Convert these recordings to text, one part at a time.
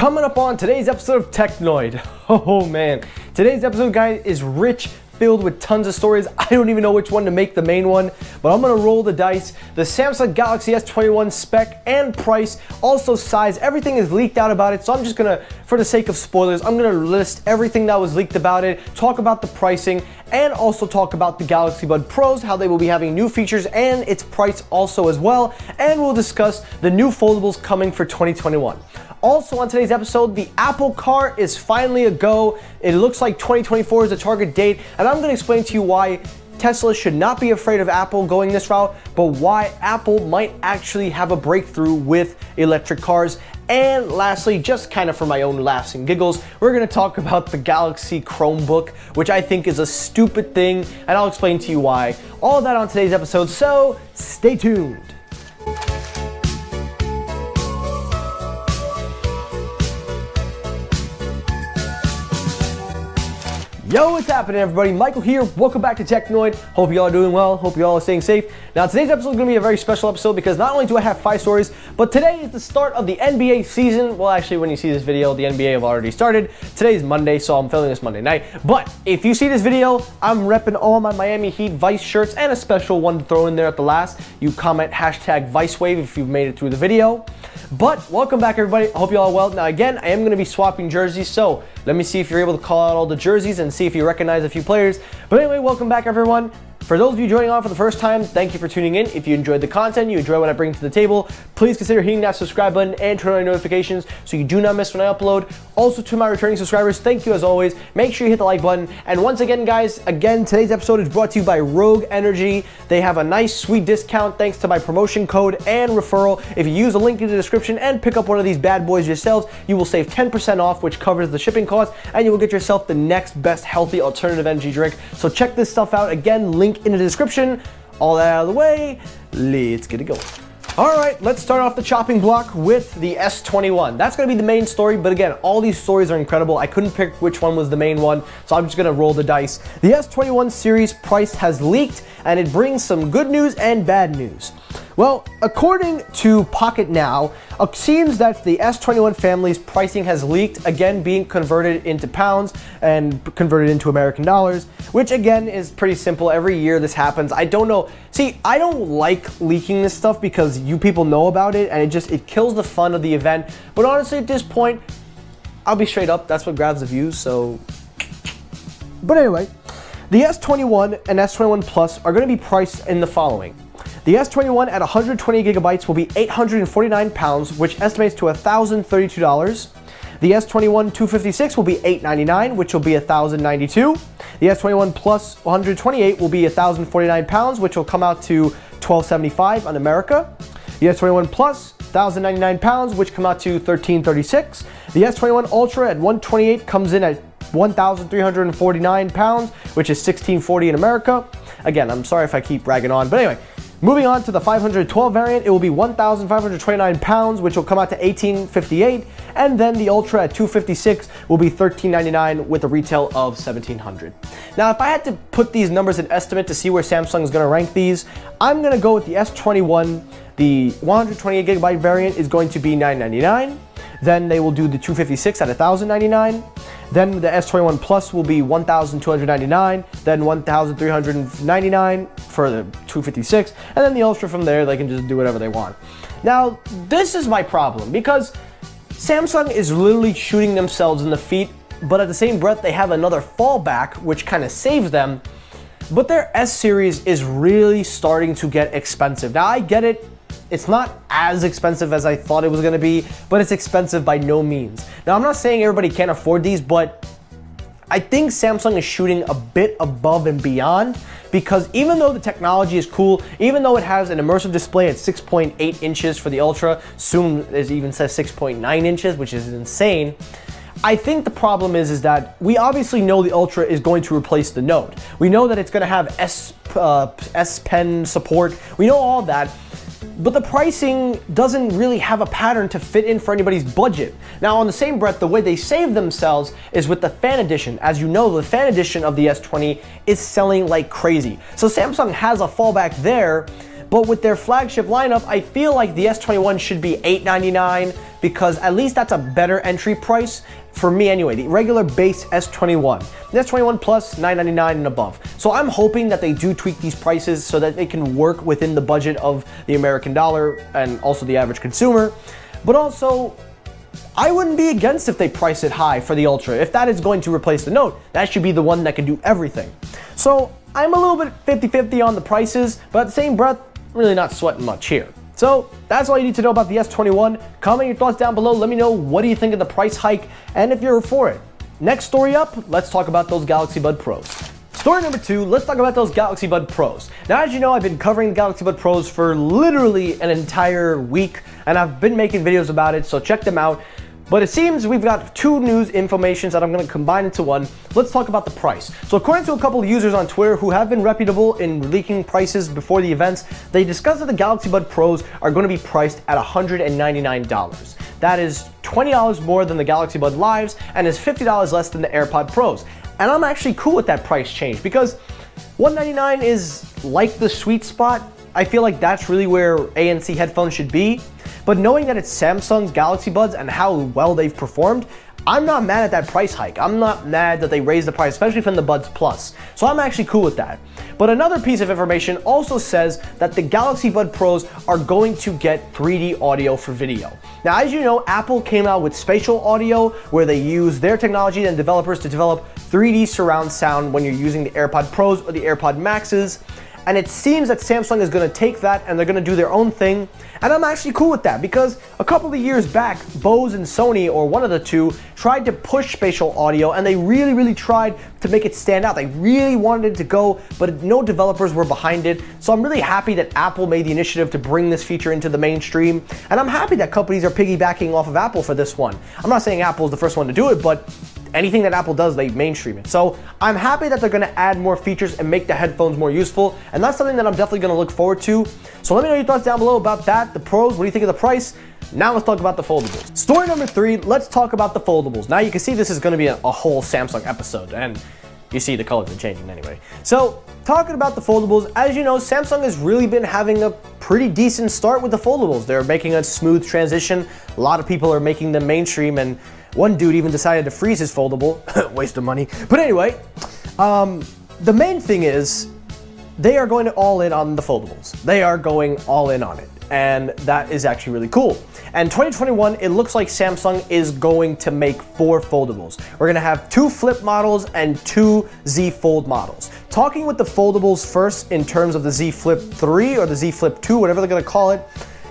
Coming up on today's episode of Technoid. Oh man, today's episode, guys, is rich, filled with tons of stories. I don't even know which one to make the main one, but I'm gonna roll the dice. The Samsung Galaxy S21 spec and price, also size, everything is leaked out about it, so I'm just gonna, for the sake of spoilers, I'm gonna list everything that was leaked about it, talk about the pricing, and also talk about the Galaxy Buds Pros, how they will be having new features and its price also as well, and we'll discuss the new foldables coming for 2021. Also on today's episode, the Apple Car is finally a go. It looks like 2024 is the target date, and I'm going to explain to you why Tesla should not be afraid of Apple going this route, but why Apple might actually have a breakthrough with electric cars. And lastly, just kind of for my own laughs and giggles, we're going to talk about the Galaxy ChromeBook, which I think is a stupid thing, and I'll explain to you why. All of that on today's episode, so stay tuned. Yo, what's happening, everybody? Michael here. Welcome back to Technoid. Hope you all are doing well. Hope you all are staying safe. Now, today's episode is going to be a very special episode because not only do I have 5 stories, but today is the start of the NBA season. Well, actually, when you see this video, the NBA have already started. Today's Monday, so I'm filming this Monday night. But if you see this video, I'm repping all my Miami Heat Vice shirts and a special one to throw in there at the last. You comment hashtag ViceWave if you've made it through the video. But welcome back, everybody. I hope you all are well. Now, again, I am going to be swapping jerseys, so let me see if you're able to call out all the jerseys and see if you recognize a few players. But anyway, welcome back, everyone. For those of you joining on for the first time, thank you for tuning in. If you enjoyed the content, you enjoy what I bring to the table, please consider hitting that subscribe button and turn on your notifications so you do not miss when I upload. Also, to my returning subscribers, thank you as always. Make sure you hit the like button. And once again, guys, today's episode is brought to you by Rogue Energy. They have a nice, sweet discount thanks to my promotion code and referral. If you use the link in the description and pick up one of these bad boys yourselves, you will save 10% off, which covers the shipping costs, and you will get yourself the next best healthy alternative energy drink. So check this stuff out. Again, link in the description. All that out of the way, let's get it going. All right, let's start off the chopping block with the S21. That's gonna be the main story, but again, all these stories are incredible. I couldn't pick which one was the main one, so I'm just gonna roll the dice. The S21 series price has leaked, and it brings some good news and bad news. Well, according to Pocket Now, it seems that the S21 family's pricing has leaked, again being converted into pounds and converted into American dollars, which again is pretty simple. Every year this happens. I don't know. See, I don't like leaking this stuff because you people know about it and it kills the fun of the event. But honestly, at this point, I'll be straight up. That's what grabs the views, so. But anyway, the S21 and S21 Plus are going to be priced in the following. The S21 at 120 gigabytes will be 849 pounds, which estimates to $1,032. The S21 256 will be $899, which will be $1,092. The S21 Plus 128 will be 1,049 pounds, which will come out to $1,275 on America. The S21 Plus 1,099 pounds, which come out to $1,336. The S21 Ultra at 128 comes in at 1,349 pounds, which is $1,640 in America. Again, I'm sorry if I keep bragging on, but anyway. Moving on to the 512 variant, it will be 1,529 pounds, which will come out to $1,858, and then the Ultra at 256 will be $1,399 with a retail of $1,700. Now, if I had to put these numbers in estimate to see where Samsung is going to rank these, I'm going to go with the S21. The 128 gigabyte variant is going to be $999. Then they will do the 256 at $1,099. Then the S21 Plus will be $1,299, then $1,399 for the 256, and then the Ultra from there, they can just do whatever they want. Now, this is my problem because Samsung is literally shooting themselves in the feet, but at the same breath, they have another fallback, which kind of saves them, but their S series is really starting to get expensive. Now, I get it. It's not as expensive as I thought it was going to be, but it's expensive by no means. Now, I'm not saying everybody can't afford these, but I think Samsung is shooting a bit above and beyond because even though the technology is cool, even though it has an immersive display at 6.8 inches for the Ultra, soon it even says 6.9 inches, which is insane. I think the problem is that we obviously know the Ultra is going to replace the Note. We know that it's going to have S Pen support. We know all that. But the pricing doesn't really have a pattern to fit in for anybody's budget. Now, on the same breath, the way they save themselves is with the Fan Edition. As you know, the Fan Edition of the S20 is selling like crazy. So Samsung has a fallback there, But with their flagship lineup, I feel like the S21 should be $899 because at least that's a better entry price for me anyway. The regular base S21. The S21 Plus, $999 and above. So I'm hoping that they do tweak these prices so that they can work within the budget of the American dollar and also the average consumer. But also, I wouldn't be against if they price it high for the Ultra. If that is going to replace the Note, that should be the one that can do everything. So I'm a little bit 50-50 on the prices, but at the same breath, really not sweating much here. So that's all you need to know about the S21. Comment your thoughts down below. Let me know what do you think of the price hike and if you're for it. Next story up, let's talk about those Galaxy Buds Pros. Story number 2, let's talk about those Galaxy Buds Pros. Now, as you know, I've been covering the Galaxy Buds Pros for literally an entire week, and I've been making videos about it, so check them out. But it seems we've got 2 news informations that I'm going to combine into one. Let's talk about the price. So according to a couple of users on Twitter who have been reputable in leaking prices before the events, they discussed that the Galaxy Buds Pros are going to be priced at $199. That is $20 more than the Galaxy Buds Lives and is $50 less than the AirPods Pros. And I'm actually cool with that price change because $199 is like the sweet spot. I feel like that's really where ANC headphones should be. But knowing that it's Samsung's Galaxy Buds and how well they've performed, I'm not mad at that price hike. I'm not mad that they raised the price, especially from the Buds Plus. So I'm actually cool with that. But another piece of information also says that the Galaxy Buds Pros are going to get 3D audio for video. Now, as you know, Apple came out with spatial audio where they use their technology and developers to develop 3D surround sound when you're using the AirPods Pros or the AirPods Maxes. And it seems that Samsung is going to take that and they're going to do their own thing. And I'm actually cool with that because a couple of years back, Bose and Sony, or one of the two, tried to push spatial audio and they really tried to make it stand out. They really wanted it to go, but no developers were behind it. So I'm really happy that Apple made the initiative to bring this feature into the mainstream. And I'm happy that companies are piggybacking off of Apple for this one. I'm not saying Apple is the first one to do it, but anything that Apple does, they mainstream it. So I'm happy that they're going to add more features and make the headphones more useful. And that's something that I'm definitely going to look forward to. So let me know your thoughts down below about that, the pros, what do you think of the price? Now let's talk about the foldables. Story number 3, let's talk about the foldables. Now you can see this is going to be a whole Samsung episode, and you see the colors are changing anyway. So talking about the foldables, as you know, Samsung has really been having a pretty decent start with the foldables. They're making a smooth transition. A lot of people are making them mainstream, and one dude even decided to freeze his foldable. Waste of money. But anyway, the main thing is they are going all in on the foldables. They are going all in on it. And that is actually really cool. And 2021, it looks like Samsung is going to make 4 foldables. We're gonna have 2 flip models and 2 Z Fold models. Talking with the foldables first in terms of the Z Flip 3 or the Z Flip 2, whatever they're gonna call it,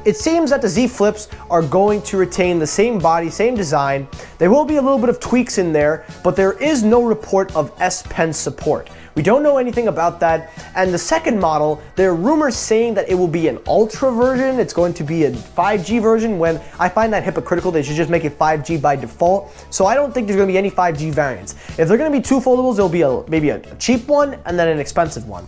it seems that the Z Flips are going to retain the same body, same design. There will be a little bit of tweaks in there, but there is no report of S Pen support. We don't know anything about that. And the second model, there are rumors saying that it will be an Ultra version. It's going to be a 5G version, when I find that hypocritical. They should just make it 5G by default. So I don't think there's going to be any 5G variants. If they're going to be 2 foldables, there'll be maybe a cheap one and then an expensive one.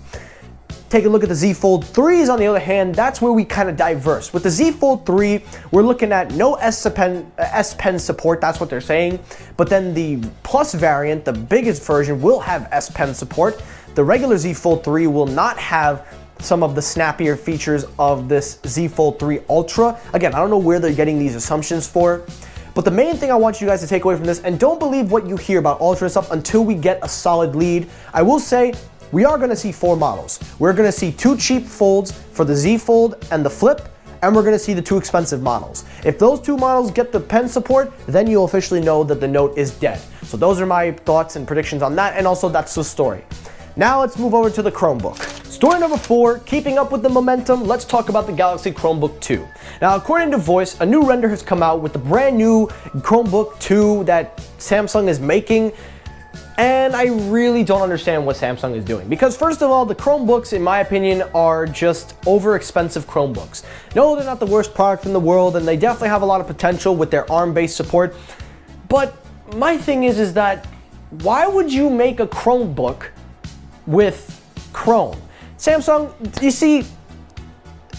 Take a look at the Z Fold 3s on the other hand, that's where we kind of diverse. With the Z Fold 3, we're looking at no S Pen support, that's what they're saying. But then the Plus variant, the biggest version, will have S Pen support. The regular Z Fold 3 will not have some of the snappier features of this Z Fold 3 Ultra. Again, I don't know where they're getting these assumptions for. But the main thing I want you guys to take away from this, and don't believe what you hear about Ultra and stuff until we get a solid lead. I will say, we are going to see 4 models. We're going to see 2 cheap folds for the Z Fold and the Flip, and we're going to see the 2 expensive models. If those 2 models get the pen support, then you'll officially know that the Note is dead. So those are my thoughts and predictions on that, and also that's the story. Now let's move over to the Chromebook. Story number 4, keeping up with the momentum, let's talk about the Galaxy Chromebook 2. Now, according to Voice, a new render has come out with the brand new Chromebook 2 that Samsung is making. And I really don't understand what Samsung is doing. Because first of all, the Chromebooks, in my opinion, are just over-expensive Chromebooks. No, they're not the worst product in the world, and they definitely have a lot of potential with their ARM-based support. But my thing is that why would you make a Chromebook with Chrome? Samsung, you see,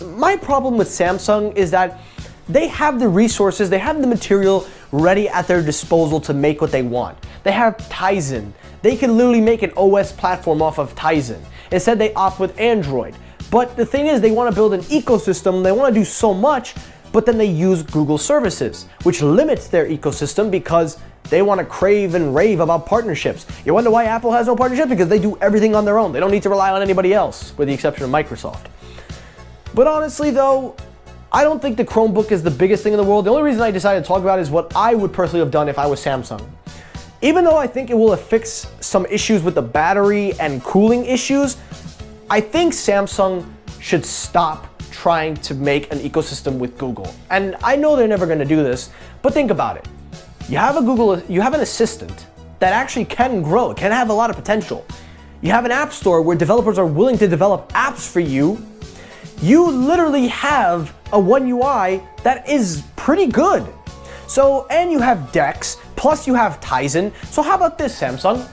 my problem with Samsung is that they have the resources, they have the material ready at their disposal to make what they want. They have Tizen. They can literally make an OS platform off of Tizen. Instead, they opt with Android. But the thing is, they want to build an ecosystem, they want to do so much, but then they use Google services, which limits their ecosystem because they want to crave and rave about partnerships. You wonder why Apple has no partnership? Because they do everything on their own. They don't need to rely on anybody else, with the exception of Microsoft. But honestly though, I don't think the Chromebook is the biggest thing in the world. The only reason I decided to talk about it is what I would personally have done if I was Samsung. Even though I think it will fix some issues with the battery and cooling issues, I think Samsung should stop trying to make an ecosystem with Google. And I know they're never going to do this, but think about it. You have an assistant that actually can grow, it can have a lot of potential. You have an app store where developers are willing to develop apps for you. You literally have a One UI that is pretty good. So, and you have Dex, plus you have Tizen. So how about this, Samsung?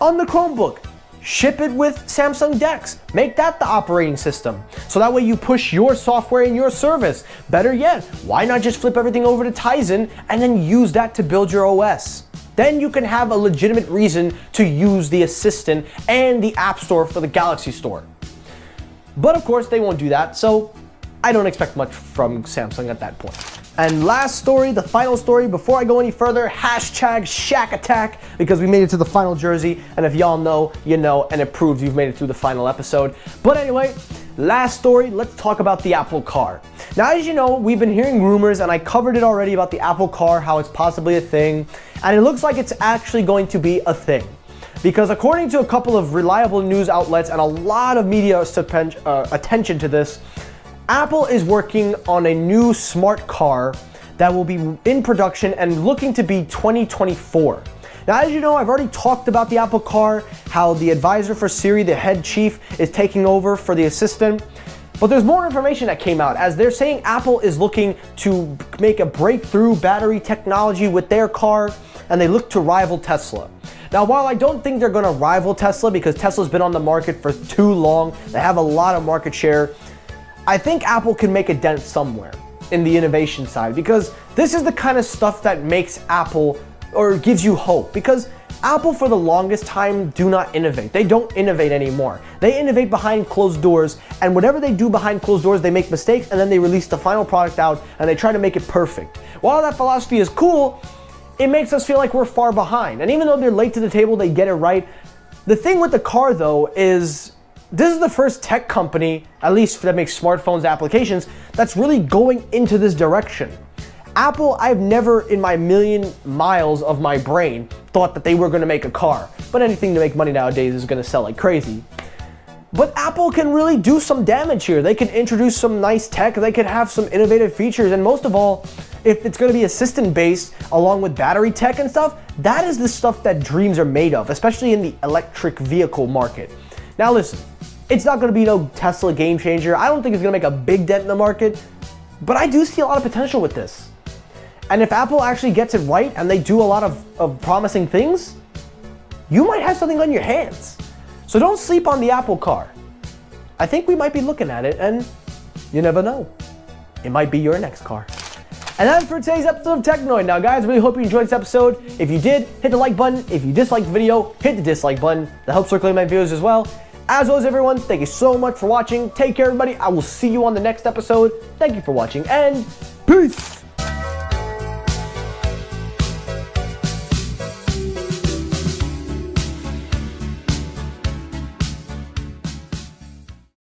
On the Chromebook, ship it with Samsung Dex. Make that the operating system. So that way you push your software in your service. Better yet, why not just flip everything over to Tizen and then use that to build your OS? Then you can have a legitimate reason to use the Assistant and the App Store for the Galaxy Store. But of course they won't do that, so I don't expect much from Samsung at that point. And last story, the final story, before I go any further, hashtag Shaq Attack, because we made it to the final jersey, and if y'all know, you know, and it proves you've made it through the final episode. But anyway, last story, let's talk about the Apple Car. Now, as you know, we've been hearing rumors, and I covered it already about the Apple Car, how it's possibly a thing, and it looks like it's actually going to be a thing. Because according to a couple of reliable news outlets and a lot of media attention to this, Apple is working on a new smart car that will be in production and looking to be 2024. Now, as you know, I've already talked about the Apple Car, how the advisor for Siri, the head chief, is taking over for the Assistant. But there's more information that came out, as they're saying Apple is looking to make a breakthrough battery technology with their car, and they look to rival Tesla. Now, while I don't think they're going to rival Tesla because Tesla's been on the market for too long, they have a lot of market share, I think Apple can make a dent somewhere in the innovation side, because this is the kind of stuff that makes Apple, or gives you hope, because Apple for the longest time do not innovate. They don't innovate anymore. They innovate behind closed doors, and whatever they do behind closed doors, they make mistakes and then they release the final product out and they try to make it perfect. While that philosophy is cool, it makes us feel like we're far behind. And even though they're late to the table, they get it right. The thing with the car though is, this is the first tech company, at least that makes smartphones applications, that's really going into this direction. Apple, I've never in my million miles of my brain thought that they were going to make a car. But anything to make money nowadays is going to sell like crazy. But Apple can really do some damage here. They can introduce some nice tech, they could have some innovative features, and most of all, if it's going to be assistant based along with battery tech and stuff, that is the stuff that dreams are made of, especially in the electric vehicle market. Now listen, it's not going to be no Tesla game changer. I don't think it's going to make a big dent in the market, but I do see a lot of potential with this. And if Apple actually gets it right and they do a lot of promising things, you might have something on your hands. So don't sleep on the Apple Car. I think we might be looking at it, and you never know. It might be your next car. And that's for today's episode of Technoid. Now guys, really hope you enjoyed this episode. If you did, hit the like button. If you disliked the video, hit the dislike button. That helps circulate my videos as well. As always, everyone, thank you so much for watching. Take care, everybody. I will see you on the next episode. Thank you for watching, and peace!